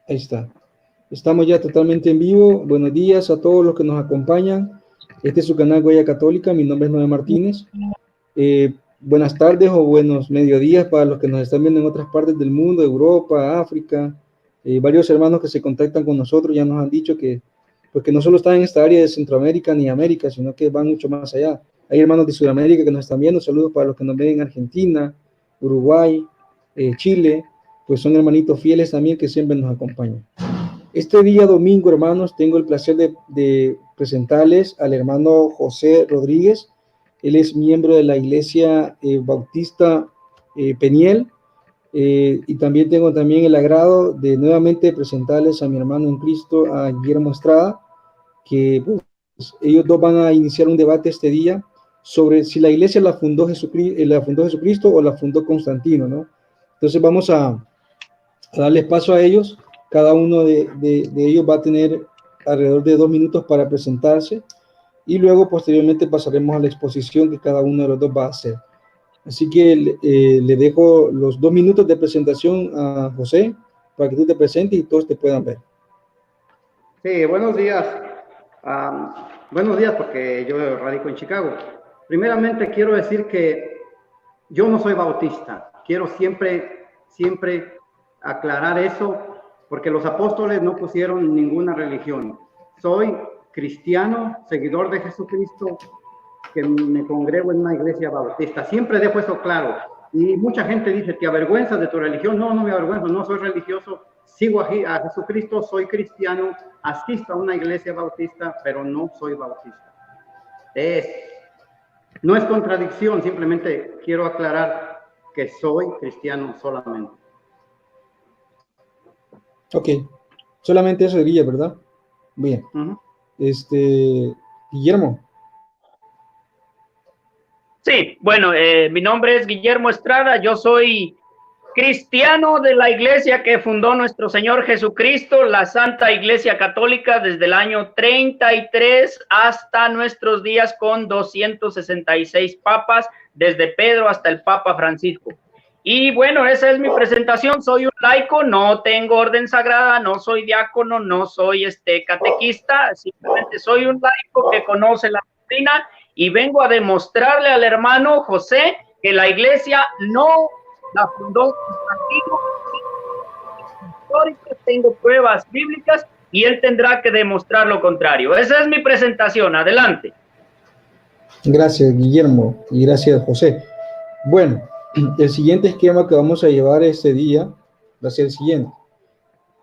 Ahí está. Estamos ya totalmente en vivo. Buenos días a todos los que nos acompañan. Este es su canal Huella Católica. Mi nombre es Noé Martínez. Buenas tardes o buenos mediodías para los que nos están viendo en otras partes del mundo, Europa, África. Varios hermanos que se contactan con nosotros ya nos han dicho que, porque no solo están en esta área de Centroamérica ni América, sino que van mucho más allá. Hay hermanos de Sudamérica que nos están viendo. Saludos para los que nos ven en Argentina, Uruguay, Chile. Pues son hermanitos fieles también que siempre nos acompañan. Este día domingo, hermanos, tengo el placer de presentarles al hermano José Rodríguez. Él es miembro de la Iglesia Bautista Peniel, y también tengo el agrado de nuevamente presentarles a mi hermano en Cristo, a Guillermo Estrada, que pues, ellos dos van a iniciar un debate este día sobre si la iglesia la fundó Jesucristo o la fundó Constantino, ¿no? Entonces vamos a darles paso a ellos. Cada uno de ellos va a tener alrededor de 2 minutos para presentarse y luego posteriormente pasaremos a la exposición que cada uno de los dos va a hacer. Así que le dejo los 2 minutos de presentación a José para que tú te presentes y todos te puedan ver. Sí, buenos días. Buenos días porque yo radico en Chicago. Primeramente quiero decir que yo no soy bautista. Quiero siempre aclarar eso porque los apóstoles no pusieron ninguna religión. Soy cristiano, seguidor de Jesucristo, que me congrego en una iglesia bautista. Siempre dejo eso claro. Y mucha gente dice, ¿te avergüenzas de tu religión? No, no me avergüenzo, no soy religioso, sigo a Jesucristo, soy cristiano, asisto a una iglesia bautista, pero no soy bautista. No es contradicción, simplemente quiero aclarar que soy cristiano solamente. Ok, solamente eso diría, ¿verdad? Bien. Guillermo. Sí, bueno, mi nombre es Guillermo Estrada, yo soy cristiano de la iglesia que fundó nuestro Señor Jesucristo, la Santa Iglesia Católica, desde el año 33 hasta nuestros días, con 266 papas, desde Pedro hasta el Papa Francisco. Y bueno, esa es mi presentación. Soy un laico, no tengo orden sagrada, no soy diácono, no soy catequista, simplemente soy un laico que conoce la doctrina y vengo a demostrarle al hermano José que la iglesia no la fundó Constantino. Tengo pruebas bíblicas y él tendrá que demostrar lo contrario. Esa es mi presentación. Adelante. Gracias, Guillermo, y gracias, José. Bueno, el siguiente esquema que vamos a llevar este día va a ser el siguiente: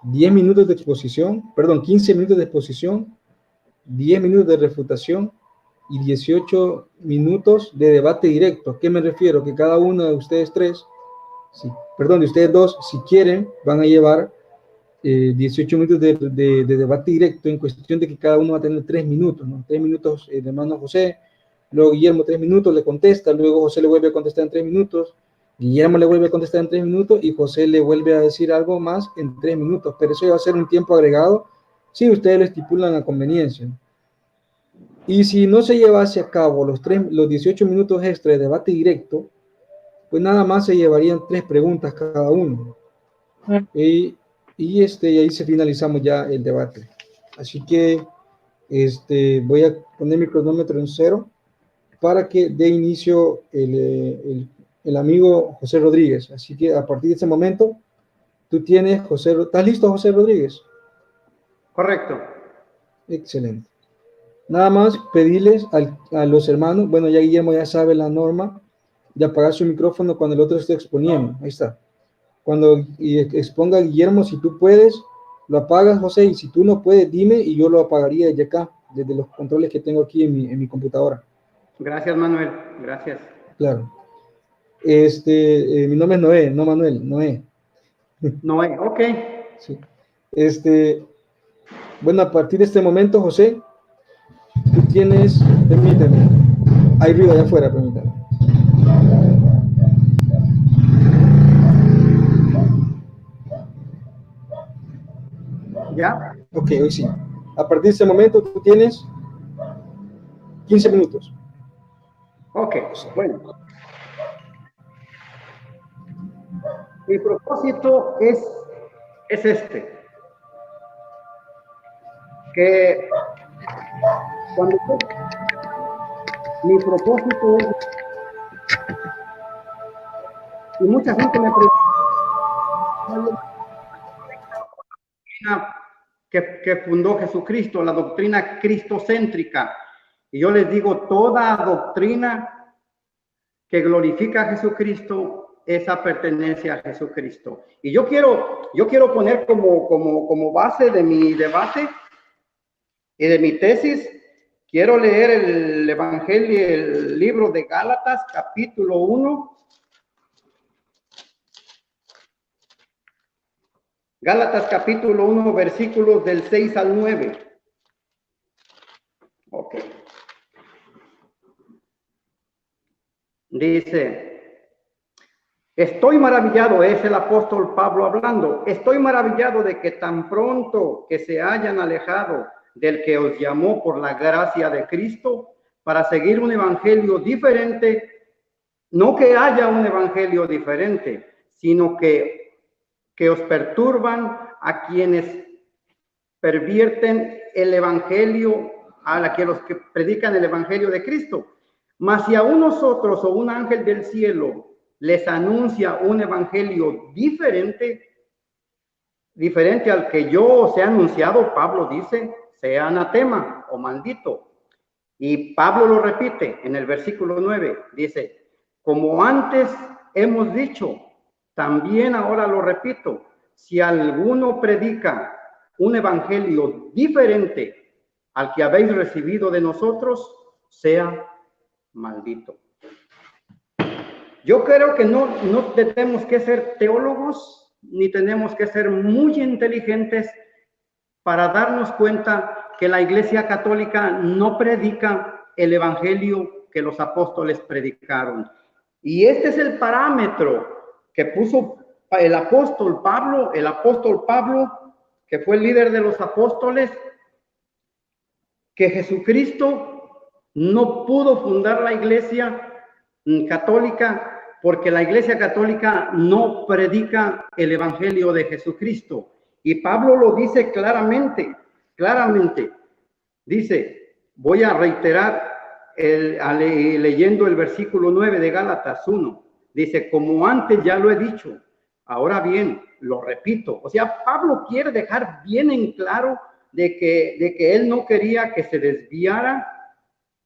10 minutos de exposición, perdón, 15 minutos de exposición, 10 minutos de refutación y 18 minutos de debate directo. ¿A qué me refiero? Que cada uno de ustedes de ustedes dos, si quieren, van a llevar 18 minutos de debate directo, en cuestión de que cada uno va a tener 3 minutos, ¿no? 3 minutos el hermano José, luego Guillermo 3 minutos, le contesta, luego José le vuelve a contestar en 3 minutos, Guillermo le vuelve a contestar en 3 minutos y José le vuelve a decir algo más en 3 minutos, pero eso va a ser un tiempo agregado si ustedes lo estipulan a conveniencia. Y si no se llevase a cabo los 18 minutos extra de debate directo, pues nada más se llevarían 3 preguntas cada uno. Y ahí se finalizamos ya el debate. Así que voy a poner mi cronómetro en 0 para que dé inicio el amigo José Rodríguez. Así que a partir de este momento, tú tienes, José, ¿estás listo, José Rodríguez? Correcto. Excelente. Nada más pedirles a los hermanos, bueno, ya Guillermo ya sabe la norma de apagar su micrófono cuando el otro esté exponiendo. Ahí está. Cuando exponga Guillermo, si tú puedes, lo apagas, José, y si tú no puedes, dime y yo lo apagaría desde acá, desde los controles que tengo aquí en mi computadora. Gracias, Manuel. Gracias. Claro. Mi nombre es Noé, no Manuel, Noé. Noé, ok. Sí. Bueno, a partir de este momento, José, tú tienes, permíteme, hay ruido allá afuera, permítame. ¿Ya? Ok, hoy sí. A partir de este momento, tú tienes 15 minutos. Ok, bueno. Mi propósito es este, que cuando mi propósito es, y mucha gente me pregunta, que fundó Jesucristo, la doctrina cristocéntrica, y yo les digo, toda doctrina que glorifica a Jesucristo, esa pertenece a Jesucristo. Y yo quiero poner como base de mi debate y de mi tesis, quiero leer el Evangelio, el libro de Gálatas, capítulo 1. Gálatas capítulo 1, versículos del 6 al 9. Ok. Dice, estoy maravillado, es el apóstol Pablo hablando, estoy maravillado de que tan pronto que se hayan alejado del que os llamó por la gracia de Cristo para seguir un evangelio diferente, no que haya un evangelio diferente, sino que os perturban a quienes pervierten el evangelio, a los que predican el evangelio de Cristo. Mas si a nosotros o un ángel del cielo les anuncia un evangelio diferente al que yo os he anunciado, Pablo dice, sea anatema o maldito. Y Pablo lo repite en el versículo 9, dice, como antes hemos dicho, también ahora lo repito, si alguno predica un evangelio diferente al que habéis recibido de nosotros, sea maldito. Yo creo que no tenemos que ser teólogos, ni tenemos que ser muy inteligentes para darnos cuenta que la Iglesia Católica no predica el evangelio que los apóstoles predicaron. Y este es el parámetro que puso el apóstol Pablo, que fue el líder de los apóstoles, que Jesucristo no pudo fundar la Iglesia Católica porque la Iglesia Católica no predica el evangelio de Jesucristo. Y Pablo lo dice claramente. Dice, voy a reiterar leyendo el versículo 9 de Gálatas 1. Dice, como antes ya lo he dicho, ahora bien, lo repito. O sea, Pablo quiere dejar bien en claro de que él no quería que se desviara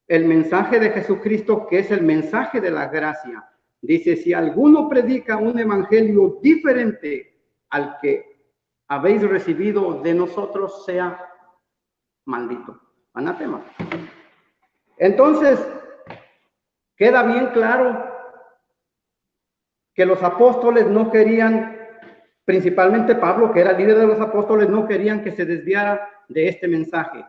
el mensaje de Jesucristo, que es el mensaje de la gracia. Dice, si alguno predica un evangelio diferente al que habéis recibido de nosotros, sea maldito. Anatema. Entonces, queda bien claro que los apóstoles no querían, principalmente Pablo, que era líder de los apóstoles, no querían que se desviara de este mensaje.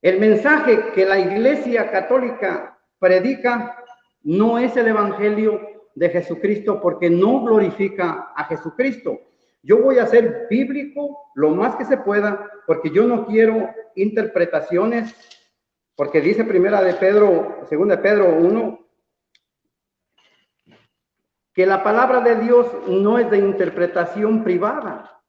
El mensaje que la Iglesia Católica predica no es el evangelio de Jesucristo, porque no glorifica a Jesucristo. Yo voy a ser bíblico lo más que se pueda, porque yo no quiero interpretaciones, porque dice segunda de Pedro 1, que la palabra de Dios no es de interpretación privada.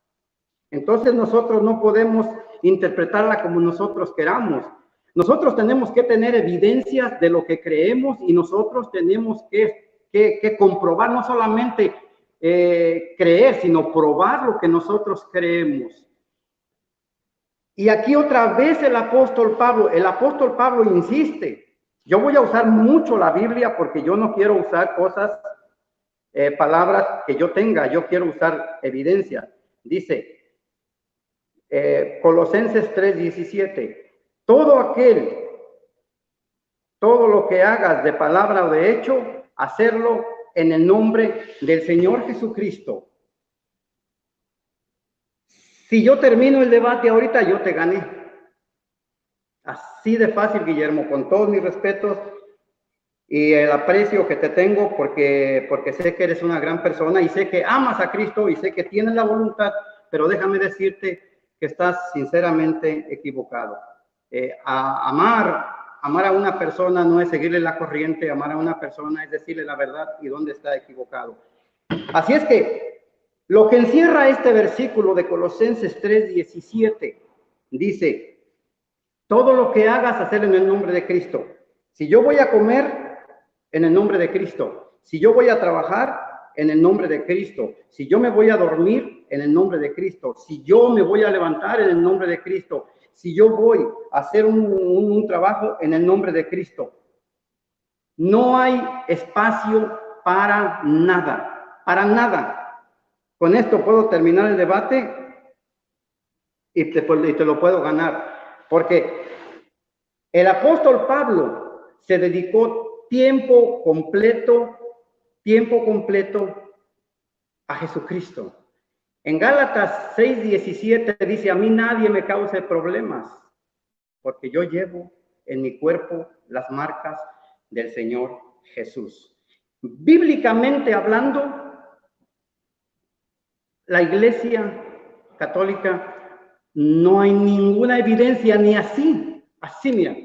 Entonces nosotros no podemos interpretarla como nosotros queramos. Nosotros tenemos que tener evidencias de lo que creemos y nosotros tenemos que comprobar, no solamente creer, sino probar lo que nosotros creemos. Y aquí otra vez el apóstol Pablo insiste. Yo voy a usar mucho la Biblia porque yo no quiero usar palabras que yo tenga, yo quiero usar evidencia. Dice, Colosenses 3:17, todo lo que hagas de palabra o de hecho, hacerlo en el nombre del Señor Jesucristo. Si yo termino el debate ahorita, yo te gané. Así de fácil, Guillermo, con todos mis respetos y el aprecio que te tengo, porque sé que eres una gran persona y sé que amas a Cristo y sé que tienes la voluntad, pero déjame decirte que estás sinceramente equivocado. Amar a una persona no es seguirle la corriente, amar a una persona es decirle la verdad y dónde está equivocado. Así es que Lo que encierra este versículo de Colosenses 3:17 dice, todo lo que hagas, hacer en el nombre de Cristo. Si yo voy a comer, en el nombre de Cristo. Si yo voy a trabajar, en el nombre de Cristo. Si yo me voy a dormir, en el nombre de Cristo. Si yo me voy a levantar, en el nombre de Cristo. Si yo voy a hacer un trabajo, en el nombre de Cristo. No hay espacio para nada, para nada. Con esto puedo terminar el debate y te lo puedo ganar. Porque el apóstol Pablo se dedicó tiempo completo a Jesucristo. En Gálatas 6:17 dice, a mí nadie me cause problemas, porque yo llevo en mi cuerpo las marcas del Señor Jesús. Bíblicamente hablando, la Iglesia Católica no hay ninguna evidencia ni así mira,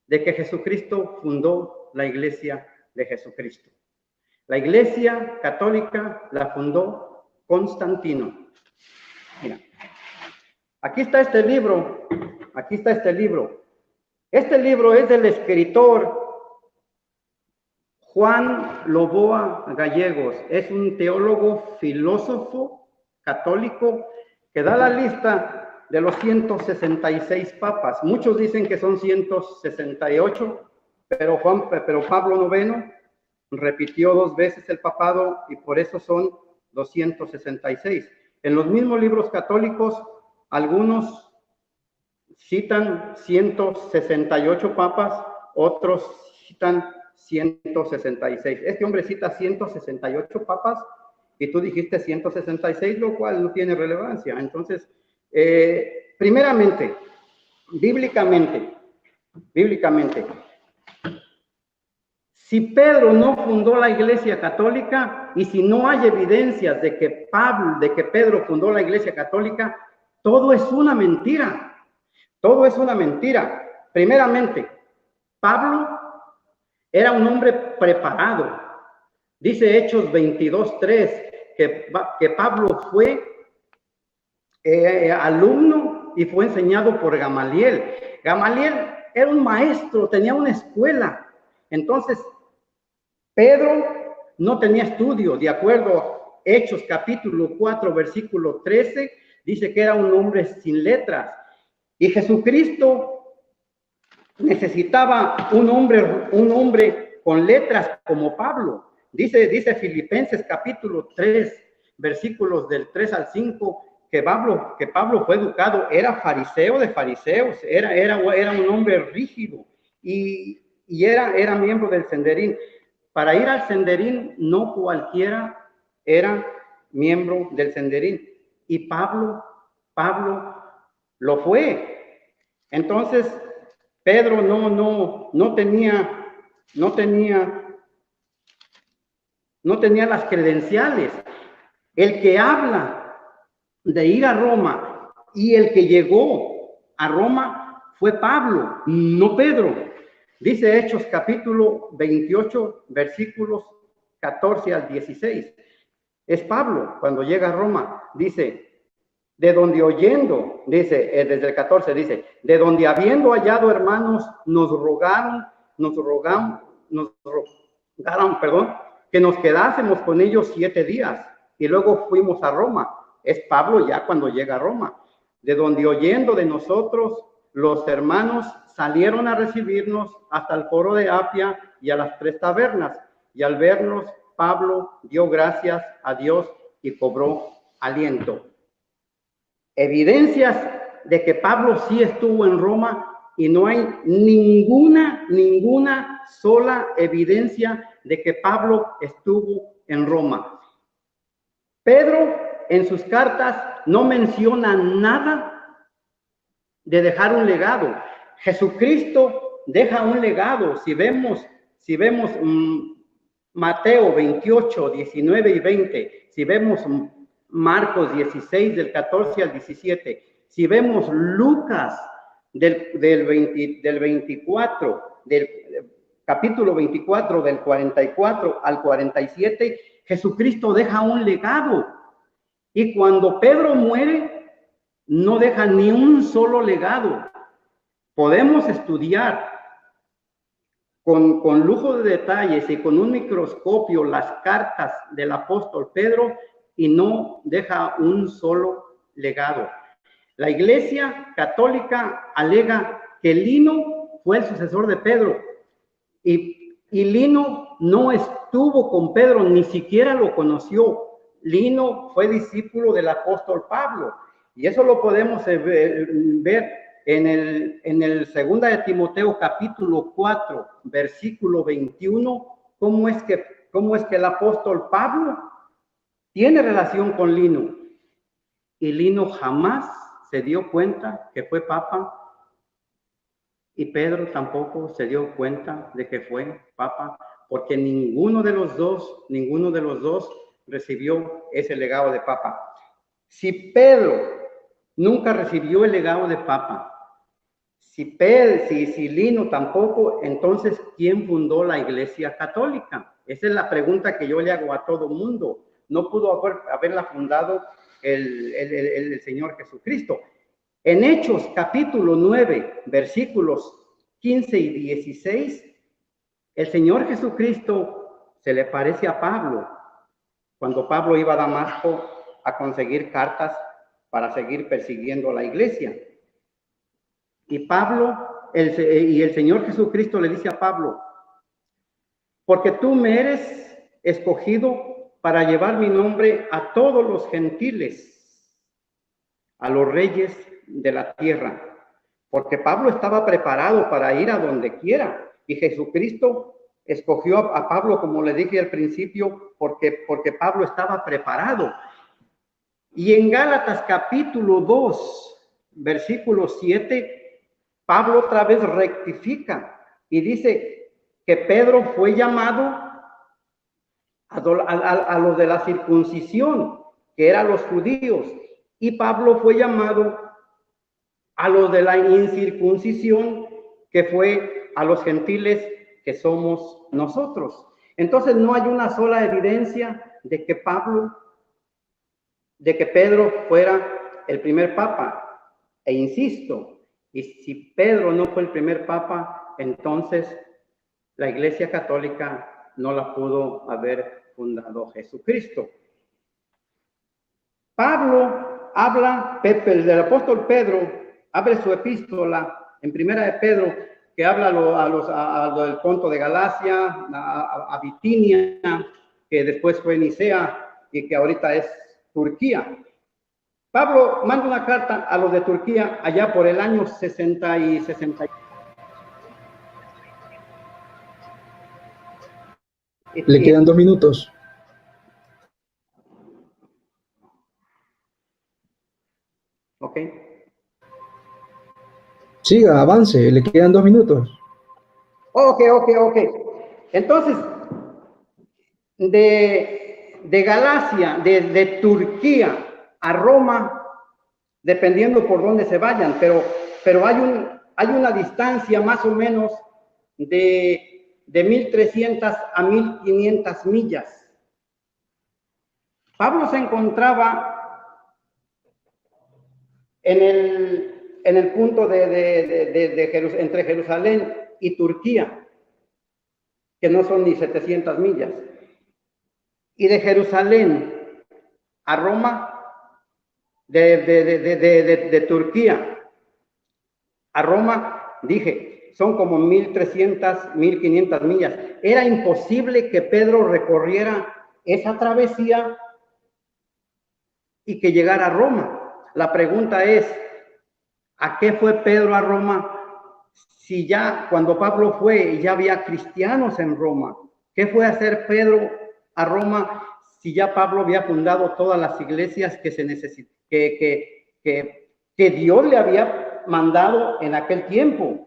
de que Jesucristo fundó la Iglesia de Jesucristo. La Iglesia Católica la fundó Constantino. Mira, aquí está este libro. Este libro es del escritor Juan Loboa Gallegos. Es un teólogo, filósofo católico que da la lista de los 166 papas. Muchos dicen que son 168, pero Pablo IX repitió 2 veces el papado y por eso son 266. En los mismos libros católicos, algunos citan 168 papas, otros citan 166. Este hombre cita 168 papas y tú dijiste 166, lo cual no tiene relevancia. Entonces, primeramente, bíblicamente, si Pedro no fundó la Iglesia Católica y si no hay evidencias de que Pedro fundó la Iglesia Católica, todo es una mentira. Todo es una mentira. Primeramente, Pablo era un hombre preparado. Dice Hechos 22:3 que Pablo fue alumno y fue enseñado por Gamaliel. Gamaliel era un maestro, tenía una escuela. Entonces, Pedro no tenía estudio. De acuerdo a Hechos capítulo 4, versículo 13, dice que era un hombre sin letras. Y Jesucristo necesitaba un hombre con letras como Pablo. Dice Filipenses capítulo 3, versículos del 3 al 5, que Pablo fue educado, era fariseo de fariseos, era un hombre rígido y era miembro del Senderín. Para ir al Senderín, no cualquiera era miembro del Senderín. Y Pablo lo fue. Entonces, Pedro no tenía las credenciales. El que habla de ir a Roma y el que llegó a Roma fue Pablo, no Pedro. Dice Hechos capítulo 28, versículos 14 al 16. Es Pablo cuando llega a Roma, dice, de donde oyendo, dice, desde el 14 dice, de donde habiendo hallado hermanos, nos rogaron, que nos quedásemos con ellos 7 días, y luego fuimos a Roma. Es Pablo ya cuando llega a Roma. De donde oyendo de nosotros, los hermanos salieron a recibirnos hasta el foro de Apia y a las 3 tabernas, y al vernos, Pablo dio gracias a Dios y cobró aliento. Evidencias de que Pablo sí estuvo en Roma y no hay ninguna sola evidencia de que Pablo estuvo en Roma. Pedro en sus cartas no menciona nada de dejar un legado. Jesucristo deja un legado. Si vemos Mateo 28, 19 y 20, si vemos Marcos 16, del 14 al 17, si vemos Lucas del capítulo 24, del 44 al 47, Jesucristo deja un legado. Y cuando Pedro muere, no deja ni un solo legado. Podemos estudiar con lujo de detalles y con un microscopio las cartas del apóstol Pedro y no deja un solo legado. La Iglesia Católica alega que Lino fue el sucesor de Pedro y Lino no estuvo con Pedro, ni siquiera lo conoció. Lino fue discípulo del apóstol Pablo y eso lo podemos ver en el 2 de Timoteo capítulo 4 versículo 21, cómo es que el apóstol Pablo tiene relación con Lino y Lino jamás se dio cuenta que fue papa y Pedro tampoco se dio cuenta de que fue papa, porque ninguno de los dos recibió ese legado de papa. Si Pedro nunca recibió el legado de papa, si Lino tampoco, entonces ¿quién fundó la Iglesia Católica? Esa es la pregunta que yo le hago a todo mundo. No pudo haberla fundado el Señor Jesucristo. En Hechos capítulo 9, versículos 15 y 16, el Señor Jesucristo se le parece a Pablo cuando Pablo iba a Damasco a conseguir cartas para seguir persiguiendo a la iglesia. Y el Señor Jesucristo le dice a Pablo, porque tú me eres escogido para llevar mi nombre a todos los gentiles, a los reyes de la tierra, porque Pablo estaba preparado para ir a donde quiera y Jesucristo escogió a Pablo, como le dije al principio, porque Pablo estaba preparado. Y en Gálatas capítulo 2, versículo 7, Pablo otra vez rectifica y dice que Pedro fue llamado a los de la circuncisión, que eran los judíos, y Pablo fue llamado a los de la incircuncisión, que fue a los gentiles, que somos nosotros. Entonces no hay una sola evidencia de que Pedro fuera el primer papa. E insisto, y si Pedro no fue el primer papa, entonces la Iglesia Católica no la pudo haber fundado Jesucristo. Pablo habla, el apóstol Pedro abre su epístola en Primera de Pedro, que habla a lo del Ponto de Galacia, a Bitinia, que después fue Nicea y que ahorita es Turquía. Pablo manda una carta a los de Turquía allá por el año 60 y 60. Le quedan 2 minutos. Ok. Siga, avance, le quedan 2 minutos. Ok. Entonces, de Galacia, de Turquía a Roma, dependiendo por dónde se vayan, pero hay una distancia más o menos de 1,300 a 1,500 millas. Pablo se encontraba en el punto entre Jerusalén y Turquía, que no son ni 700 millas. Y de Jerusalén a Roma, de Turquía a Roma, dije, son como 1,300, 1,500 millas. Era imposible que Pedro recorriera esa travesía y que llegara a Roma. La pregunta es, ¿a qué fue Pedro a Roma? Si ya cuando Pablo fue, ya había cristianos en Roma. ¿Qué fue a hacer Pedro a Roma si ya Pablo había fundado todas las iglesias que se necesitan, que Dios le había mandado en aquel tiempo?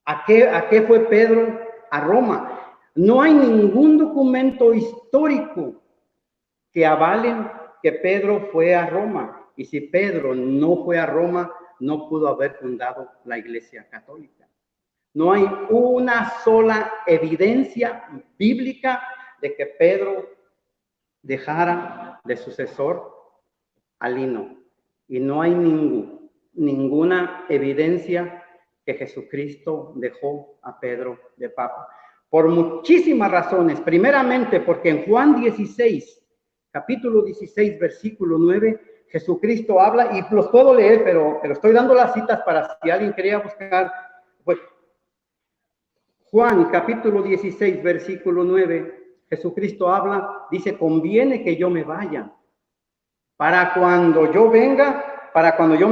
¿A qué fue Pedro a Roma? No hay ningún documento histórico que avalen que Pedro fue a Roma. Y si Pedro no fue a Roma, no pudo haber fundado la Iglesia Católica. No hay una sola evidencia bíblica de que Pedro dejara de sucesor al lino. Y no hay ninguna evidencia que Jesucristo dejó a Pedro de papa. Por muchísimas razones. Primeramente, porque en Juan 16, capítulo 16, versículo 9, Jesucristo habla, y los puedo leer, pero estoy dando las citas para si alguien quería buscar. Pues, Juan, capítulo 16, versículo 9, Jesucristo habla, dice, conviene que yo me vaya, para cuando yo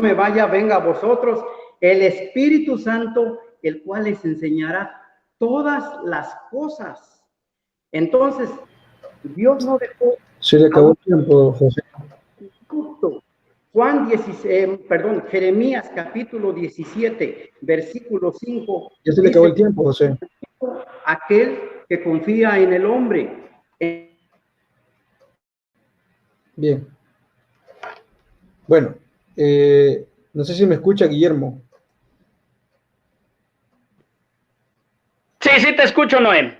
me vaya, venga a vosotros el Espíritu Santo, el cual les enseñará todas las cosas. Entonces, Dios no dejó... Se le acabó el tiempo, José. Justo. Jeremías capítulo 17, versículo 5. Ya se le acabó el tiempo, José. Aquel que confía en el hombre. Bien. Bueno, no sé si me escucha, Guillermo. Sí, sí te escucho, Noé.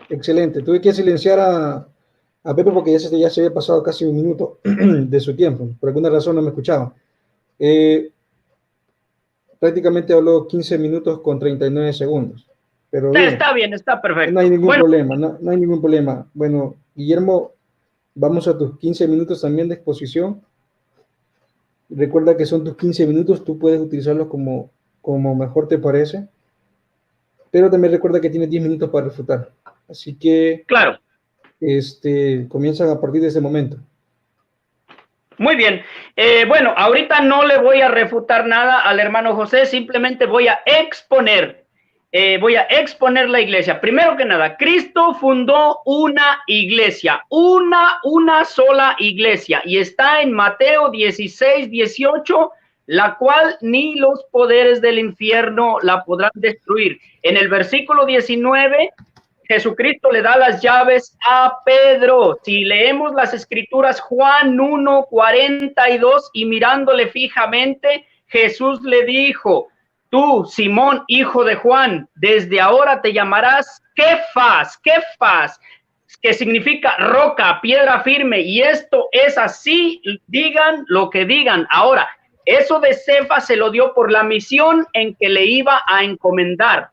Excelente. Tuve que silenciar a Pepe porque ya se había pasado casi un minuto de su tiempo. Por alguna razón no me escuchaba. Prácticamente habló 15 minutos con 39 segundos. Pero bien, está bien, está perfecto. No hay ningún problema, no hay ningún problema. Bueno, Guillermo, vamos a tus 15 minutos también de exposición. Recuerda que son tus 15 minutos, tú puedes utilizarlos como mejor te parece. Pero también recuerda que tienes 10 minutos para refutar. Así que... Claro. Comienzan a partir de ese momento. Muy bien. Bueno, ahorita no le voy a refutar nada al hermano José, simplemente voy a exponer la iglesia. Primero que nada, Cristo fundó una iglesia, una sola iglesia, y está en Mateo 16, 18, la cual ni los poderes del infierno la podrán destruir. En el versículo 19, Jesucristo le da las llaves a Pedro. Si leemos las escrituras, Juan 1, 42, y mirándole fijamente, Jesús le dijo: tú, Simón, hijo de Juan, desde ahora te llamarás Kefas, que significa roca, piedra firme, y esto es así, digan lo que digan. Ahora, eso de Cefas se lo dio por la misión en que le iba a encomendar.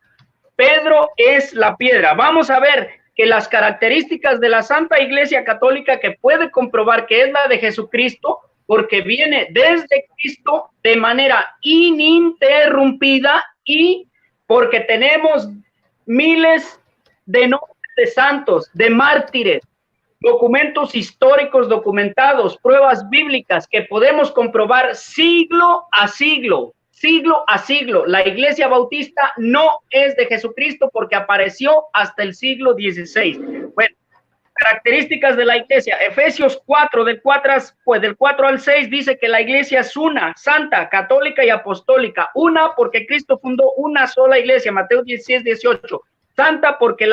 Pedro es la piedra. Vamos a ver que las características de la Santa Iglesia Católica, que puede comprobar que es la de Jesucristo, porque viene desde Cristo de manera ininterrumpida, y porque tenemos miles de nombres de santos, de mártires, documentos históricos documentados, pruebas bíblicas que podemos comprobar siglo a siglo. La Iglesia Bautista no es de Jesucristo porque apareció hasta el siglo XVI. Bueno, características de la Iglesia. Efesios 4, del 4 al 6, dice que la Iglesia es una, santa, católica y apostólica. Una, porque Cristo fundó una sola Iglesia, Mateo 16, 18. Santa porque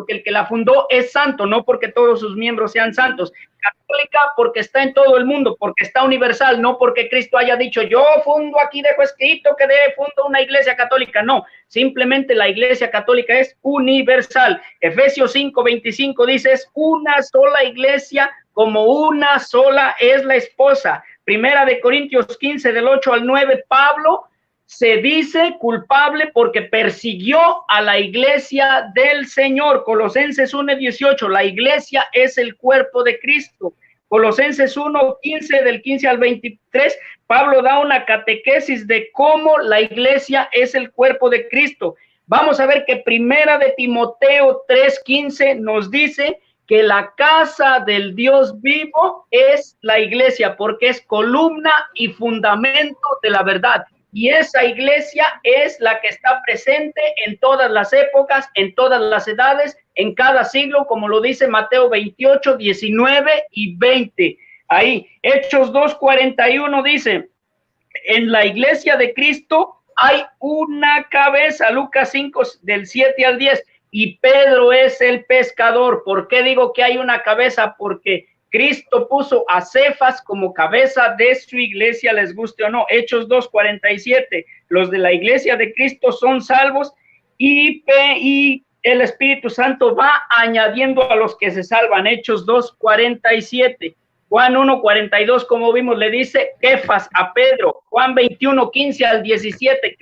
el que la fundó es santo, no porque todos sus miembros sean santos. Católica porque está en todo el mundo, porque está universal, no porque Cristo haya dicho: yo fundo, aquí dejo escrito que fundo una iglesia católica. No, simplemente la iglesia católica es universal. Efesios 5, 25 dice: es una sola iglesia, como una sola es la esposa. Primera de Corintios 15, del 8 al 9, Pablo se dice culpable porque persiguió a la iglesia del Señor. Colosenses 1:18, la iglesia es el cuerpo de Cristo. Colosenses 1:15, del 15 al 23, Pablo da una catequesis de cómo la iglesia es el cuerpo de Cristo. Vamos a ver que Primera de Timoteo 3:15 nos dice que la casa del Dios vivo es la iglesia, porque es columna y fundamento de la verdad. Y esa iglesia es la que está presente en todas las épocas, en todas las edades, en cada siglo, como lo dice Mateo 28, 19 y 20. Ahí, Hechos 2:41 dice: en la iglesia de Cristo hay una cabeza. Lucas 5, del 7 al 10. Y Pedro es el pescador. ¿Por qué digo que hay una cabeza? Porque Cristo puso a Cefas como cabeza de su iglesia, les guste o no. Hechos 2:47, los de la iglesia de Cristo son salvos, y el Espíritu Santo va añadiendo a los que se salvan. Hechos 2:47. Juan 1:42, como vimos, le dice Kefas a Pedro. Juan 21:15 al 17,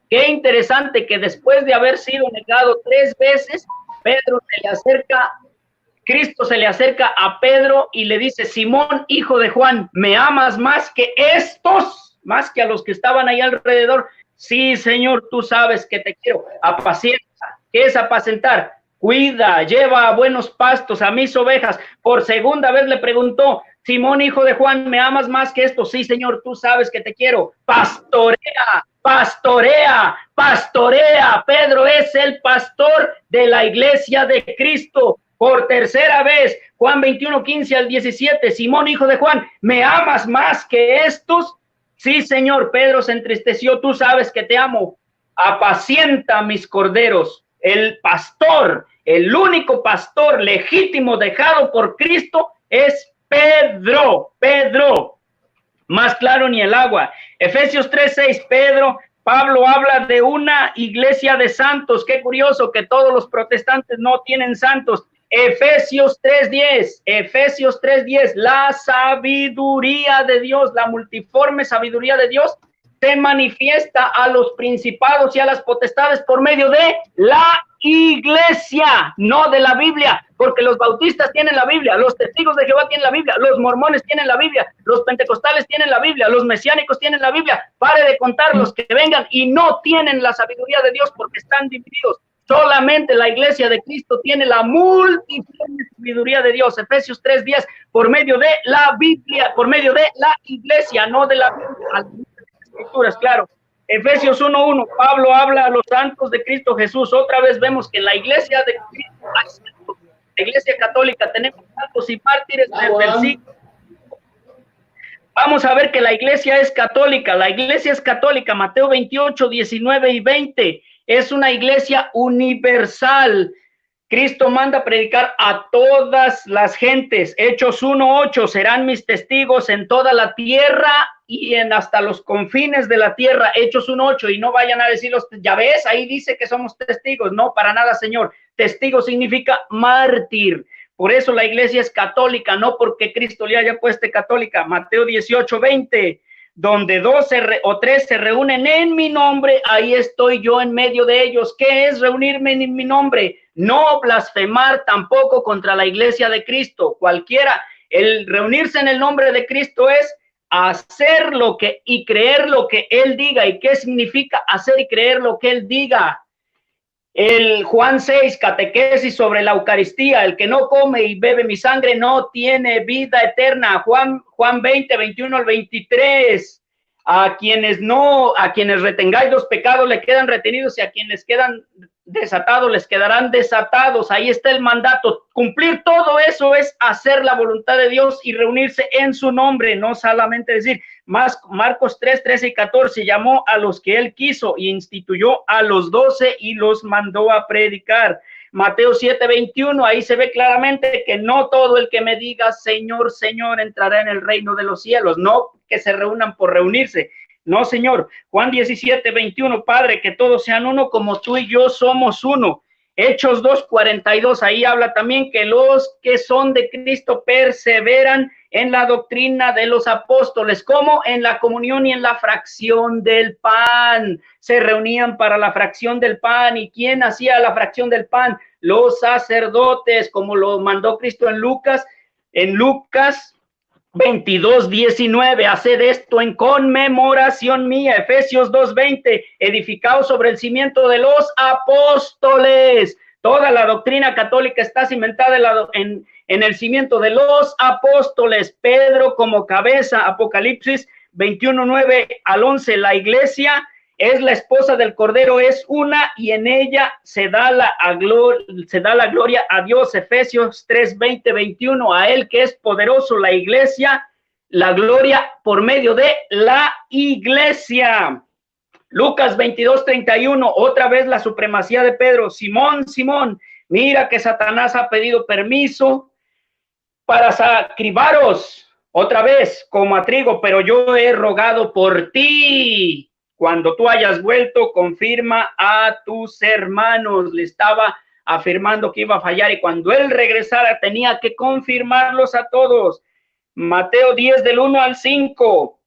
qué interesante que después de haber sido negado 3 veces, Cristo se le acerca a Pedro y le dice: Simón, hijo de Juan, ¿me amas más que estos? Más que a los que estaban ahí alrededor. Sí, Señor, tú sabes que te quiero. Apacienta. ¿Qué es apacentar? Cuida, lleva a buenos pastos a mis ovejas. Por segunda vez le preguntó: Simón, hijo de Juan, ¿me amas más que esto? Sí, Señor, tú sabes que te quiero. Pastorea, pastorea, pastorea. Pedro es el pastor de la iglesia de Cristo. Por tercera vez, Juan 21:15 al 17, Simón, hijo de Juan, ¿me amas más que estos? Sí, Señor. Pedro se entristeció. Tú sabes que te amo. Apacienta mis corderos. El pastor, el único pastor legítimo dejado por Cristo es Pedro. Pedro, más claro ni el agua. Efesios 3:6, Pablo habla de una iglesia de santos. Qué curioso que todos los protestantes no tienen santos. Efesios 3:10, la sabiduría de Dios, la multiforme sabiduría de Dios se manifiesta a los principados y a las potestades por medio de la iglesia, no de la Biblia, porque los bautistas tienen la Biblia, los testigos de Jehová tienen la Biblia, los mormones tienen la Biblia, los pentecostales tienen la Biblia, los mesiánicos tienen la Biblia. Pare de contar los que vengan y no tienen la sabiduría de Dios porque están divididos. Solamente la iglesia de Cristo tiene la multiforme sabiduría de Dios. Efesios 3:10, por medio de la Biblia, por medio de la iglesia, no de la Biblia. Escrituras, claro. Efesios 1:1, Pablo habla a los santos de Cristo Jesús. Otra vez vemos que en la iglesia de Cristo, la iglesia católica, tenemos santos y mártires desde el siglo. Vamos a ver que la iglesia es católica. La iglesia es católica. Mateo 28, 19 y 20. Es una iglesia universal. Cristo manda a predicar a todas las gentes. Hechos 1:8, serán mis testigos en toda la tierra y en hasta los confines de la tierra. Hechos 1:8, y no vayan a decir ya ves, ahí dice que somos testigos. No, para nada, Señor. Testigo significa mártir. Por eso la iglesia es católica, no porque Cristo le haya puesto católica. Mateo 18:20, donde 2 o 3 se reúnen en mi nombre, ahí estoy yo en medio de ellos. ¿Qué es reunirme en mi nombre? No blasfemar tampoco contra la iglesia de Cristo. Cualquiera, el reunirse en el nombre de Cristo es hacer lo que y creer lo que Él diga. ¿Y qué significa hacer y creer lo que Él diga? El Juan 6, catequesis sobre la Eucaristía: el que no come y bebe mi sangre no tiene vida eterna. Juan 20, 21 al 23. A quienes retengáis los pecados le quedan retenidos, y a quienes quedan desatados les quedarán desatados. Ahí está el mandato. Cumplir todo eso es hacer la voluntad de Dios y reunirse en su nombre, no solamente decir. Marcos 3, 13 y 14, llamó a los que él quiso y instituyó a los 12 y los mandó a predicar. Mateo 7, 21, ahí se ve claramente que no todo el que me diga Señor, Señor entrará en el reino de los cielos. No que se reúnan por reunirse. No, Señor. Juan 17, 21, Padre, que todos sean uno como tú y yo somos uno. Hechos 2, 42, ahí habla también que los que son de Cristo perseveran en la doctrina de los apóstoles, como en la comunión y en la fracción del pan. Se reunían para la fracción del pan. ¿Y quién hacía la fracción del pan? Los sacerdotes, como lo mandó Cristo en Lucas 22, 19, haced esto en conmemoración mía. Efesios 2:20, edificados sobre el cimiento de los apóstoles. Toda la doctrina católica está cimentada en el cimiento de los apóstoles. Pedro como cabeza. Apocalipsis 21, 9 al 11, la iglesia es la esposa del Cordero, es una, y en ella se da la gloria a Dios. Efesios 3, 20, 21, a él que es poderoso, la iglesia, la gloria por medio de la iglesia. Lucas 22, 31, otra vez la supremacía de Pedro. Simón, Simón, mira que Satanás ha pedido permiso para sacribaros otra vez como a trigo, pero yo he rogado por ti. Cuando tú hayas vuelto, confirma a tus hermanos. Le estaba afirmando que iba a fallar, y cuando él regresara tenía que confirmarlos a todos. Mateo 10 del 1 al 5.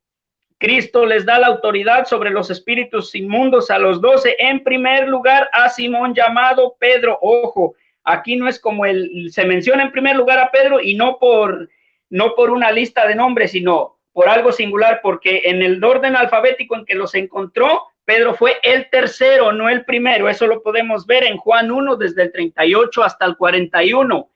Cristo les da la autoridad sobre los espíritus inmundos a los 12. En primer lugar a Simón llamado Pedro. Ojo, aquí no es como se menciona en primer lugar a Pedro, y no por una lista de nombres, sino por algo singular, porque en el orden alfabético en que los encontró, Pedro fue el tercero, no el primero. Eso lo podemos ver en Juan 1, desde el 38 hasta el 41.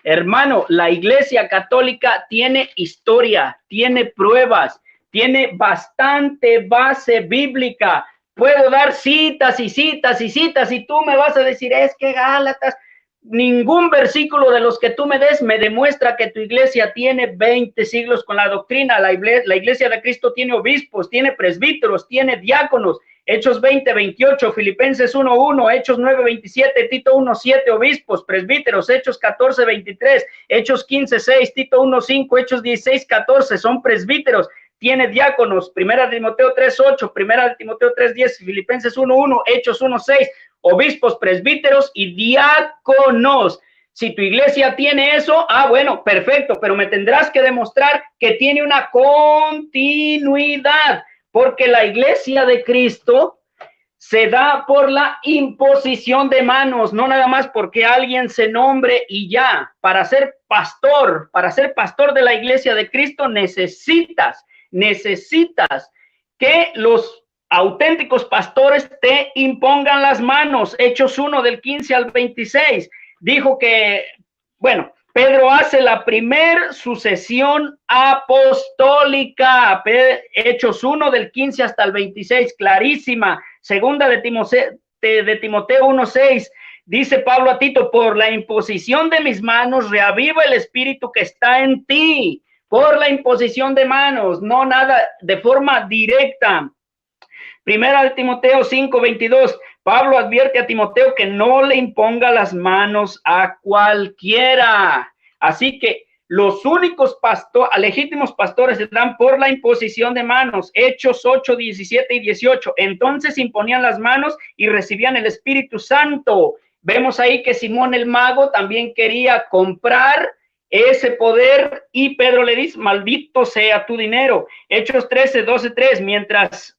Hermano, la Iglesia Católica tiene historia, tiene pruebas, tiene bastante base bíblica. Puedo dar citas y citas y citas, y tú me vas a decir, es que Gálatas, ningún versículo de los que tú me des me demuestra que tu iglesia tiene 20 siglos con la doctrina. La iglesia de Cristo tiene obispos, tiene presbíteros, tiene diáconos. Hechos 20, 28, Filipenses 1, 1, Hechos 9, 27, Tito 1, 7, obispos, presbíteros, Hechos 14, 23, Hechos 15, 6, Tito 1, 5, Hechos 16, 14, son presbíteros, tiene diáconos. Primera de Timoteo 3, 8, Primera de Timoteo 3, 10, Filipenses 1, 1, Hechos 1, 6, obispos, presbíteros y diáconos. Si tu iglesia tiene eso, bueno, perfecto, pero me tendrás que demostrar que tiene una continuidad, porque la iglesia de Cristo se da por la imposición de manos, no nada más porque alguien se nombre y ya. Para ser pastor de la iglesia de Cristo, necesitas que los auténticos pastores te impongan las manos. Hechos 1 del 15 al 26 dijo que, bueno, Pedro hace la primer sucesión apostólica. Hechos 1 del 15 hasta el 26, clarísima. Segunda de Timoteo 1, 6, dice Pablo a Tito, por la imposición de mis manos reaviva el espíritu que está en ti. Por la imposición de manos, no nada de forma directa. Primera de Timoteo 5, 22, Pablo advierte a Timoteo que no le imponga las manos a cualquiera. Así que los únicos legítimos pastores se dan por la imposición de manos. Hechos 8, 17 y 18. Entonces imponían las manos y recibían el Espíritu Santo. Vemos ahí que Simón el mago también quería comprar ese poder, y Pedro le dice, maldito sea tu dinero. Hechos 13, 12, 3,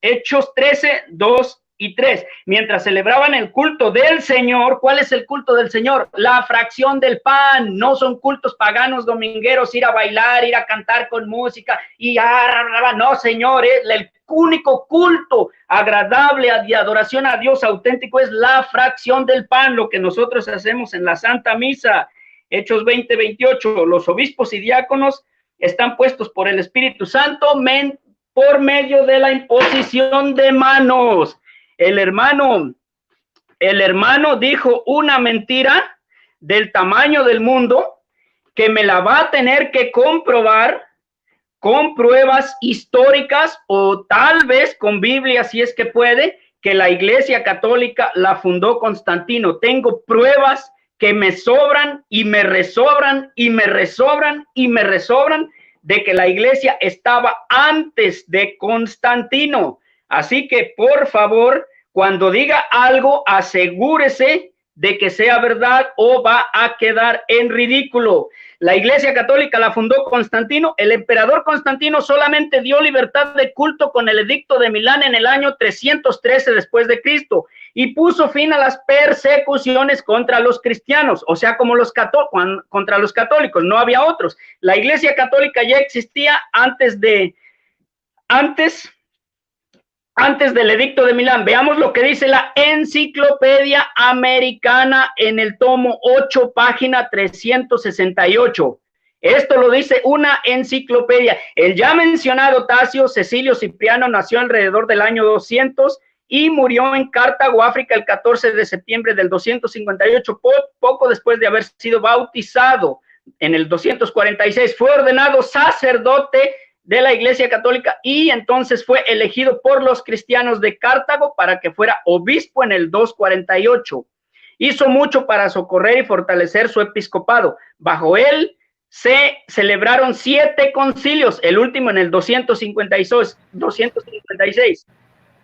Hechos 13, 2 y 3, mientras celebraban el culto del Señor. ¿Cuál es el culto del Señor? La fracción del pan. No son cultos paganos domingueros, ir a bailar, ir a cantar con música, y no, Señor, el único culto agradable de adoración a Dios auténtico es la fracción del pan, lo que nosotros hacemos en la Santa Misa. Hechos 20, 28, los obispos y diáconos están puestos por el Espíritu Santo por medio de la imposición de manos. El hermano dijo una mentira del tamaño del mundo que me la va a tener que comprobar con pruebas históricas, o tal vez con Biblia, si es que puede, que la Iglesia Católica la fundó Constantino. Tengo pruebas que me sobran y me resobran y me resobran y me resobran de que la iglesia estaba antes de Constantino. Así que, por favor, cuando diga algo, asegúrese de que sea verdad o va a quedar en ridículo. La Iglesia Católica la fundó Constantino. El emperador Constantino solamente dio libertad de culto con el edicto de Milán en el año 313 después de Cristo, y puso fin a las persecuciones contra los cristianos, o sea, como contra los católicos, no había otros. La Iglesia Católica ya existía antes del edicto de Milán. Veamos lo que dice la Enciclopedia Americana en el tomo 8, página 368. Esto lo dice una enciclopedia. El ya mencionado Tasio Cecilio Cipriano nació alrededor del año 200 y murió en Cartago, África, el 14 de septiembre del 258, poco después de haber sido bautizado. En el 246 fue ordenado sacerdote de la Iglesia Católica y entonces fue elegido por los cristianos de Cartago para que fuera obispo en el 248. Hizo mucho para socorrer y fortalecer su episcopado. Bajo él se celebraron 7 concilios, el último en el 256.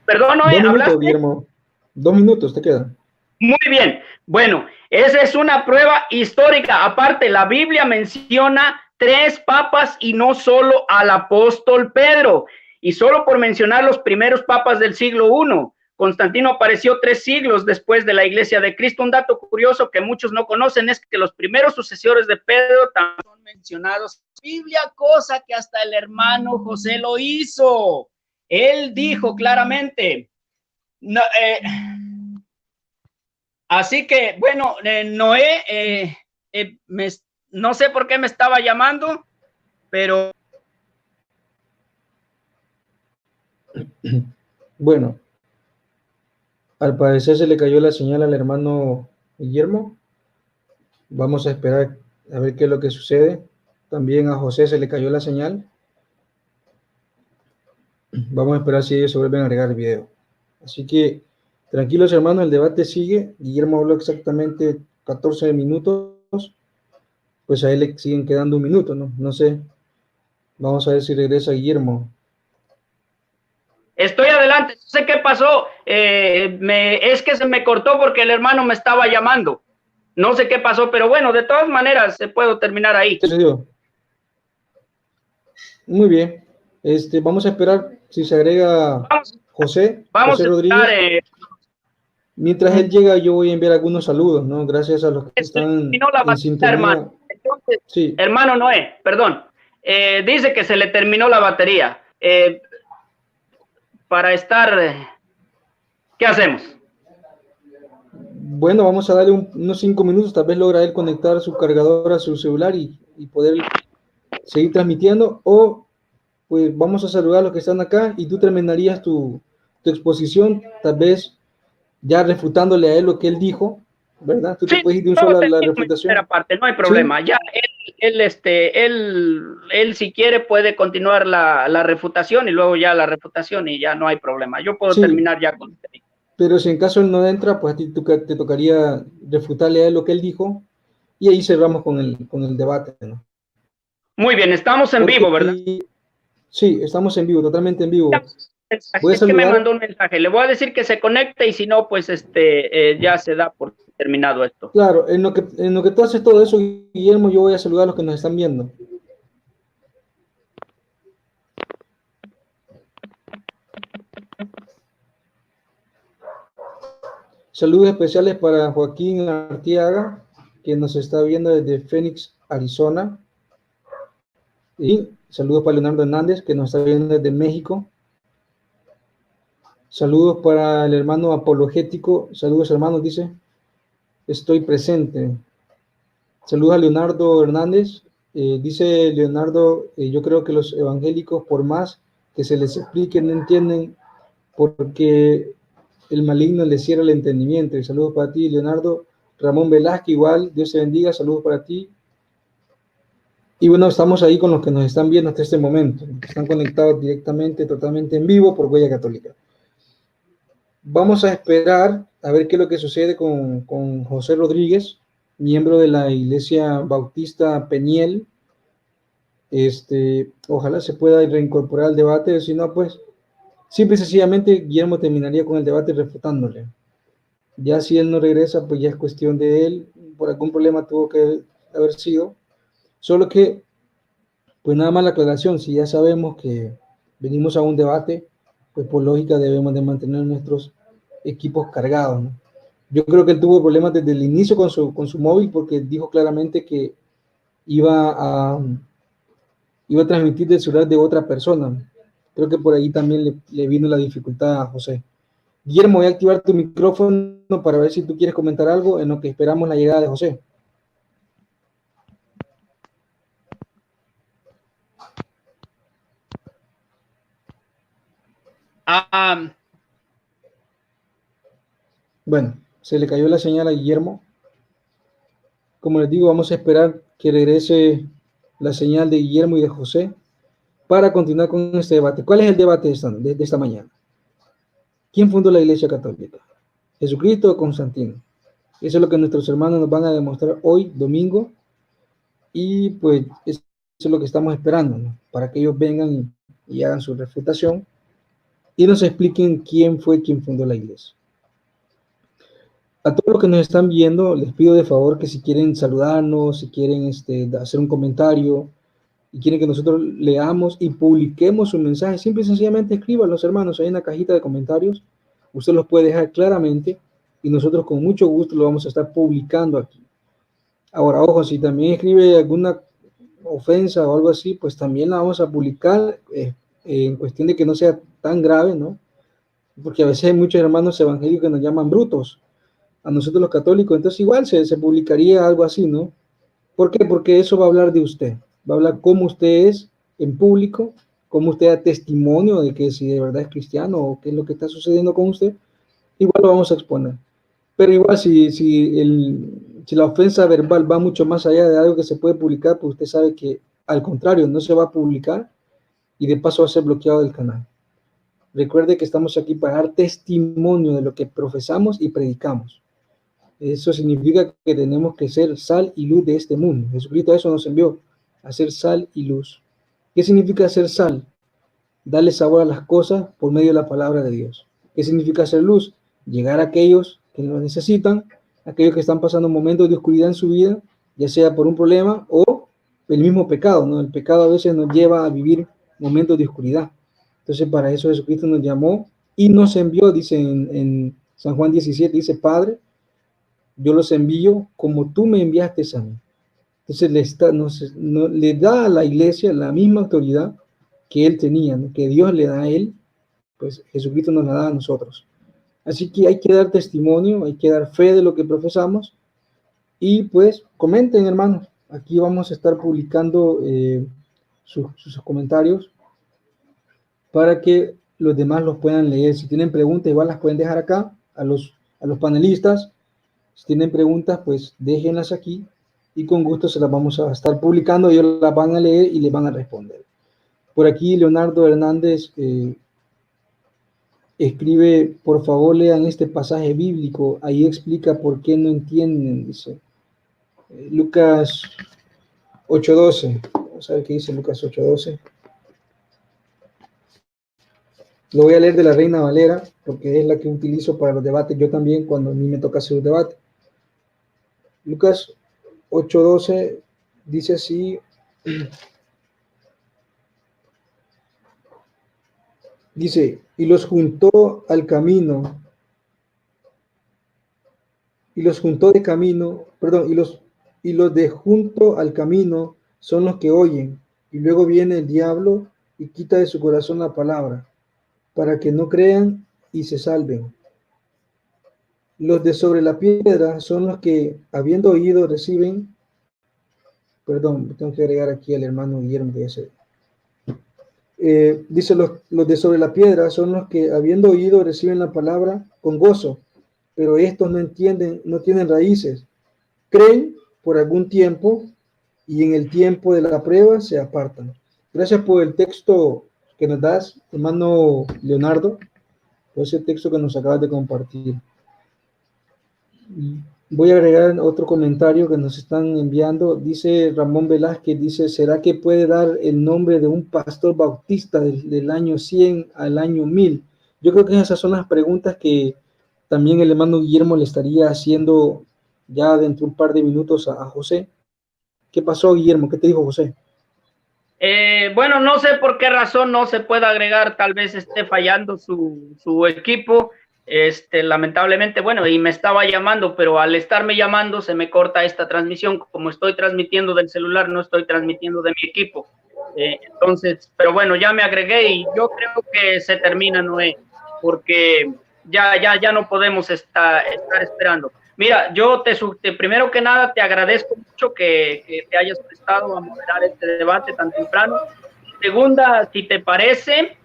Perdón, Noé, 2 minutos, ¿hablaste? Guillermo. 2 minutos te quedan. Muy bien. Bueno, esa es una prueba histórica. Aparte, la Biblia menciona 3 papas y no solo al apóstol Pedro. Y solo por mencionar los primeros papas del siglo I, Constantino apareció 3 siglos después de la Iglesia de Cristo. Un dato curioso que muchos no conocen es que los primeros sucesores de Pedro también son mencionados en la Biblia, cosa que hasta el hermano José lo hizo. Él dijo claramente, no, así que, bueno, Noé, no sé por qué me estaba llamando, pero... Bueno, al parecer se le cayó la señal al hermano Guillermo. Vamos a esperar a ver qué es lo que sucede. También a José se le cayó la señal. Vamos a esperar si ellos se vuelven a agregar el video. Así que, tranquilos hermanos, el debate sigue. Guillermo habló exactamente 14 minutos. Pues a él le siguen quedando un minuto, ¿no? No sé. Vamos a ver si regresa Guillermo. Estoy adelante, no sé qué pasó, es que se me cortó porque el hermano me estaba llamando. No sé qué pasó, pero bueno, de todas maneras, puedo terminar ahí. Muy bien. Vamos a esperar si se agrega José Rodríguez. Mientras él llega, yo voy a enviar algunos saludos, ¿no? Gracias a los que están en sintonía. Hermano. Entonces, sí. Hermano Noé, perdón, dice que se le terminó la batería. Para estar, ¿qué hacemos? Bueno, vamos a darle unos 5 minutos, tal vez logra él conectar su cargador a su celular y poder seguir transmitiendo, o pues vamos a saludar a los que están acá y tú terminarías tu exposición, tal vez ya refutándole a él lo que él dijo, ¿verdad? Tú te puedes ir de un solo a la refutación. Parte, no hay problema, ¿sí? Ya él si quiere puede continuar la refutación y luego ya la refutación y ya no hay problema. Yo puedo terminar ya con usted. Pero si en caso él no entra, pues a ti te tocaría refutarle a él lo que él dijo y ahí cerramos con el debate, ¿no? Muy bien, estamos en vivo, ¿verdad? Sí, estamos en vivo, totalmente en vivo. Es que me mandó un mensaje, le voy a decir que se conecte y si no, pues ya se da por terminado esto. Claro, en lo que tú haces todo eso, Guillermo, yo voy a saludar a los que nos están viendo. Saludos especiales para Joaquín Artiaga, que nos está viendo desde Phoenix, Arizona. Y saludos para Leonardo Hernández, que nos está viendo desde México. Saludos para el hermano apologético. Saludos, hermanos, dice. Estoy presente. Saludos a Leonardo Hernández. Dice Leonardo, yo creo que los evangélicos, por más que se les explique, no entienden porque el maligno les cierra el entendimiento. Y saludos para ti, Leonardo. Ramón Velázquez, igual, Dios te bendiga. Saludos para ti. Y bueno, estamos ahí con los que nos están viendo hasta este momento. Están conectados directamente, totalmente en vivo por Huella Católica. Vamos a esperar a ver qué es lo que sucede con José Rodríguez, miembro de la Iglesia Bautista Peniel. Ojalá se pueda reincorporar al debate, si no, pues simple y sencillamente Guillermo terminaría con el debate refutándole. Ya si él no regresa, pues ya es cuestión de él, por algún problema tuvo que haber sido. Solo que, pues nada más la aclaración, si ya sabemos que venimos a un debate, pues por lógica debemos de mantener nuestros equipos cargados, ¿no? Yo creo que él tuvo problemas desde el inicio con su móvil porque dijo claramente que iba a transmitir del celular de otra persona. Creo que por ahí también le vino la dificultad a José. Guillermo, voy a activar tu micrófono para ver si tú quieres comentar algo en lo que esperamos la llegada de José. Bueno, se le cayó la señal a Guillermo. Como les digo, vamos a esperar que regrese la señal de Guillermo y de José para continuar con este debate. ¿Cuál es el debate de esta mañana? ¿Quién fundó la Iglesia Católica? ¿Jesucristo o Constantino? Eso es lo que nuestros hermanos nos van a demostrar hoy, domingo, y pues eso es lo que estamos esperando, ¿no? Para que ellos vengan y hagan su refutación y nos expliquen quién fue quien fundó la iglesia. A todos los que nos están viendo, les pido de favor que si quieren saludarnos, si quieren hacer un comentario y quieren que nosotros leamos y publiquemos su mensaje, simple y sencillamente escriban los hermanos ahí en la cajita de comentarios. Usted los puede dejar claramente y nosotros con mucho gusto lo vamos a estar publicando aquí. Ahora, ojo, si también escribe alguna ofensa o algo así, pues también la vamos a publicar en cuestión de que no sea tan grave, ¿no? Porque a veces hay muchos hermanos evangélicos que nos llaman brutos a nosotros los católicos, entonces igual se publicaría algo así, ¿no? ¿Por qué? Porque eso va a hablar de usted, va a hablar cómo usted es en público, cómo usted da testimonio de que si de verdad es cristiano o qué es lo que está sucediendo con usted, igual lo vamos a exponer. Pero igual si la ofensa verbal va mucho más allá de algo que se puede publicar, pues usted sabe que al contrario, no se va a publicar y de paso va a ser bloqueado del canal. Recuerde que estamos aquí para dar testimonio de lo que profesamos y predicamos. Eso significa que tenemos que ser sal y luz de este mundo. Jesucristo a eso nos envió, a ser sal y luz. ¿Qué significa ser sal? Darle sabor a las cosas por medio de la palabra de Dios. ¿Qué significa ser luz? Llegar a aquellos que lo necesitan, aquellos que están pasando momentos de oscuridad en su vida, ya sea por un problema o el mismo pecado, ¿no? El pecado a veces nos lleva a vivir momentos de oscuridad. Entonces, para eso Jesucristo nos llamó y nos envió, dice en San Juan 17, dice, Padre, yo los envío como tú me enviaste a mí. Entonces le da a la iglesia la misma autoridad que él tenía, ¿no? Que Dios le da a él, pues Jesucristo nos la da a nosotros. Así que hay que dar testimonio, hay que dar fe de lo que profesamos y pues comenten, hermanos. Aquí vamos a estar publicando sus comentarios para que los demás los puedan leer. Si tienen preguntas, igual las pueden dejar acá a los panelistas. Si tienen preguntas, pues déjenlas aquí y con gusto se las vamos a estar publicando. Ellos las van a leer y les van a responder. Por aquí Leonardo Hernández escribe, por favor lean este pasaje bíblico, ahí explica por qué no entienden, dice. Lucas 8:12, vamos a ver qué dice Lucas 8:12. Lo voy a leer de la Reina Valera, porque es la que utilizo para los debates, yo también cuando a mí me toca hacer un debate. Lucas 8:12 dice así, dice, y los juntó al camino, y los juntó de camino, perdón, y los de junto al camino son los que oyen, y luego viene el diablo y quita de su corazón la palabra, para que no crean y se salven. Los de sobre la piedra son los que, habiendo oído, reciben, perdón, tengo que agregar aquí al hermano Guillermo, que ya se dice, los de sobre la piedra son los que, habiendo oído, reciben la palabra con gozo, pero estos no entienden, no tienen raíces. Creen por algún tiempo y en el tiempo de la prueba se apartan. Gracias por el texto que nos das, hermano Leonardo, por ese texto que nos acabas de compartir. Voy a agregar otro comentario que nos están enviando. Dice Ramón Velázquez, dice, ¿será que puede dar el nombre de un pastor bautista del año 100 al año 1000? Yo creo que esas son las preguntas que también el hermano Guillermo le estaría haciendo ya dentro de un par de minutos a José. ¿Qué pasó, Guillermo? ¿Qué te dijo José? Bueno, no sé por qué razón no se puede agregar, tal vez esté fallando su equipo. Lamentablemente, bueno, y me estaba llamando, pero al estarme llamando se me corta esta transmisión. Como estoy transmitiendo del celular, no estoy transmitiendo de mi equipo. Entonces, pero bueno, ya me agregué y yo creo que se termina, Noé, porque ya no podemos estar esperando. Mira, yo primero que nada te agradezco mucho que te hayas prestado a moderar este debate tan temprano. Segunda, si te parece,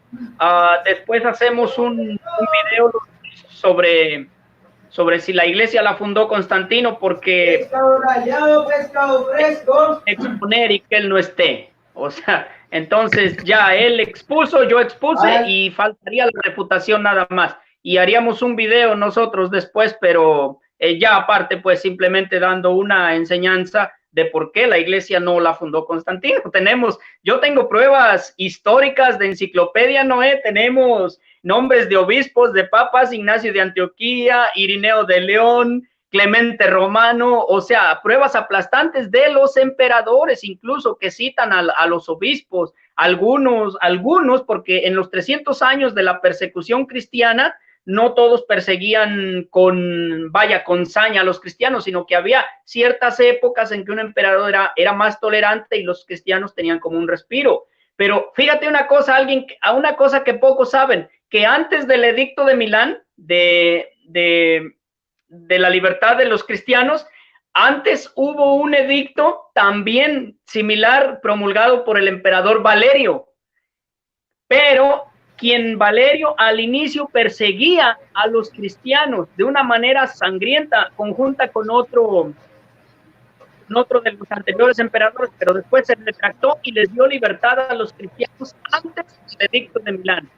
después hacemos un video sobre si la iglesia la fundó Constantino, porque pescado rallado, pescado fresco, exponer y que él no esté. O sea, entonces ya él expuso, yo expuse y faltaría la reputación nada más. Y haríamos un video nosotros después, pero ya aparte, pues simplemente dando una enseñanza de por qué la iglesia no la fundó Constantino. Yo tengo pruebas históricas de Enciclopedia Noé, tenemos nombres de obispos, de papas, Ignacio de Antioquía, Irineo de León, Clemente Romano, o sea, pruebas aplastantes de los emperadores, incluso que citan a los obispos, algunos, porque en los 300 años de la persecución cristiana, no todos perseguían con saña a los cristianos, sino que había ciertas épocas en que un emperador era más tolerante y los cristianos tenían como un respiro. Pero fíjate una cosa que pocos saben, que antes del edicto de Milán, de la libertad de los cristianos, antes hubo un edicto también similar promulgado por el emperador Valerio, pero quien Valerio al inicio perseguía a los cristianos de una manera sangrienta, conjunta con otro de los anteriores emperadores, pero después se retractó y les dio libertad a los cristianos antes del edicto de Milán.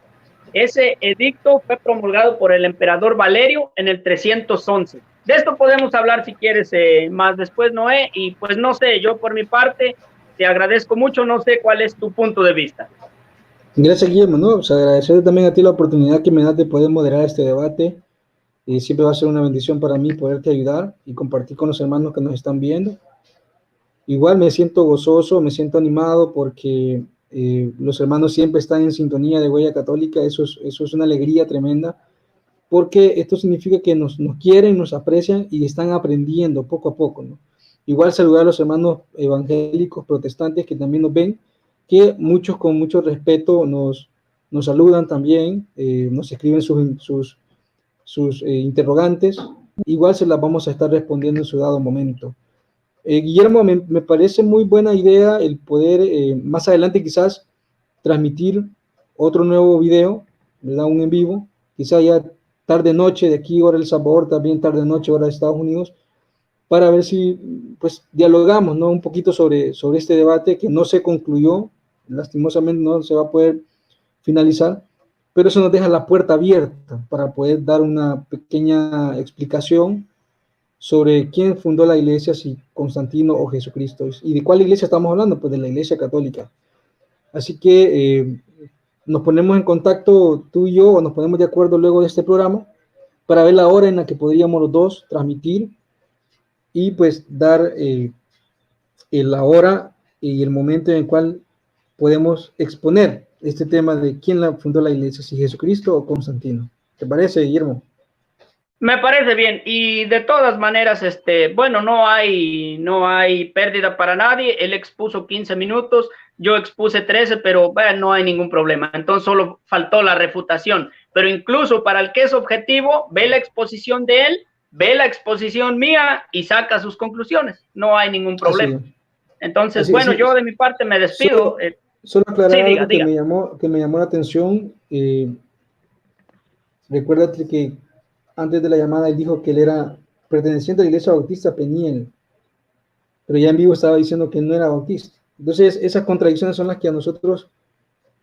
Ese edicto fue promulgado por el emperador Valerio en el 311. De esto podemos hablar si quieres más después, Noé, y pues no sé, yo por mi parte te agradezco mucho, no sé cuál es tu punto de vista. Gracias, Guillermo, ¿no? Pues agradecer también a ti la oportunidad que me das de poder moderar este debate. Siempre va a ser una bendición para mí poderte ayudar y compartir con los hermanos que nos están viendo. Igual me siento gozoso, me siento animado porque los hermanos siempre están en sintonía de Huella Católica. Eso es una alegría tremenda, porque esto significa que nos quieren, nos aprecian y están aprendiendo poco a poco, ¿no? Igual saludar a los hermanos evangélicos protestantes que también nos ven, que muchos con mucho respeto nos saludan también, nos escriben sus interrogantes. Igual se las vamos a estar respondiendo en su dado momento. Guillermo, me parece muy buena idea el poder más adelante quizás transmitir otro nuevo video, ¿verdad? Un en vivo, quizás ya tarde-noche de aquí, hora El Salvador, también tarde-noche, hora de Estados Unidos, para ver si pues dialogamos, ¿no? Un poquito sobre este debate que no se concluyó, lastimosamente no se va a poder finalizar, pero eso nos deja la puerta abierta para poder dar una pequeña explicación sobre quién fundó la iglesia, si Constantino o Jesucristo. ¿Y de cuál iglesia estamos hablando? Pues de la Iglesia Católica. Así que nos ponemos en contacto tú y yo, o nos ponemos de acuerdo luego de este programa, para ver la hora en la que podríamos los dos transmitir y pues dar la hora y el momento en el cual podemos exponer este tema de quién fundó la iglesia, si Jesucristo o Constantino. ¿Te parece, Guillermo? Me parece bien, y de todas maneras, bueno, no hay pérdida para nadie. Él expuso 15 minutos, yo expuse 13, pero bueno, no hay ningún problema. Entonces solo faltó la refutación. Pero incluso para el que es objetivo, ve la exposición de él, ve la exposición mía y saca sus conclusiones. No hay ningún problema. Entonces, así, bueno, sí. Yo de mi parte me despido. Solo aclarar sí, algo diga. Que me llamó la atención. Recuérdate que antes de la llamada él dijo que él era perteneciente a la Iglesia Bautista Peniel, pero ya en vivo estaba diciendo que no era bautista. Entonces esas contradicciones son las que a nosotros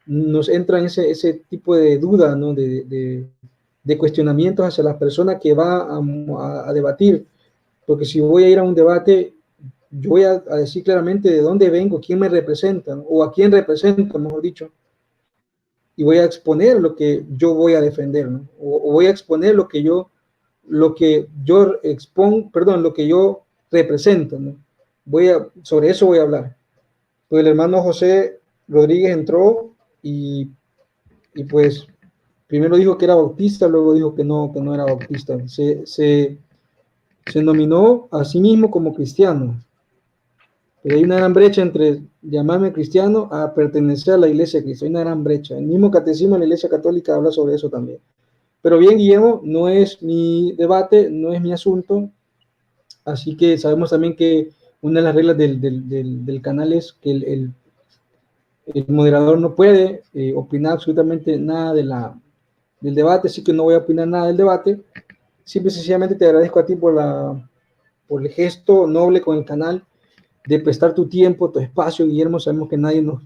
nos entran ese tipo de duda, ¿no? de cuestionamientos hacia la persona que va a debatir, porque si voy a ir a un debate, yo voy a decir claramente de dónde vengo, quién me representa, ¿no? O a quién represento, mejor dicho, y voy a exponer lo que yo voy a defender, ¿no? O voy a exponer lo que yo represento, ¿no? Sobre eso voy a hablar. Pues el hermano José Rodríguez entró y pues primero dijo que era bautista, luego dijo que no era bautista. Se nominó a sí mismo como cristiano. Pero hay una gran brecha entre llamarme cristiano a pertenecer a la Iglesia de Cristo. Hay una gran brecha. El mismo catecismo de la Iglesia Católica habla sobre eso también. Pero bien, Guillermo, no es mi debate, no es mi asunto. Así que sabemos también que una de las reglas del canal es que el moderador no puede opinar absolutamente nada del debate, así que no voy a opinar nada del debate. Simple y sencillamente te agradezco a ti por el gesto noble con el canal, de prestar tu tiempo, tu espacio, Guillermo. Sabemos que nadie nos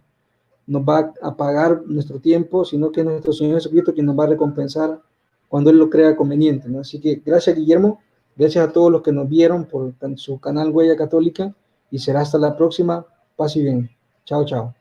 va a pagar nuestro tiempo, sino que es nuestro Señor Jesucristo quien nos va a recompensar cuando Él lo crea conveniente, ¿no? Así que gracias, Guillermo, gracias a todos los que nos vieron por su canal Huella Católica, y será hasta la próxima. Paz y bien. Chao, chao.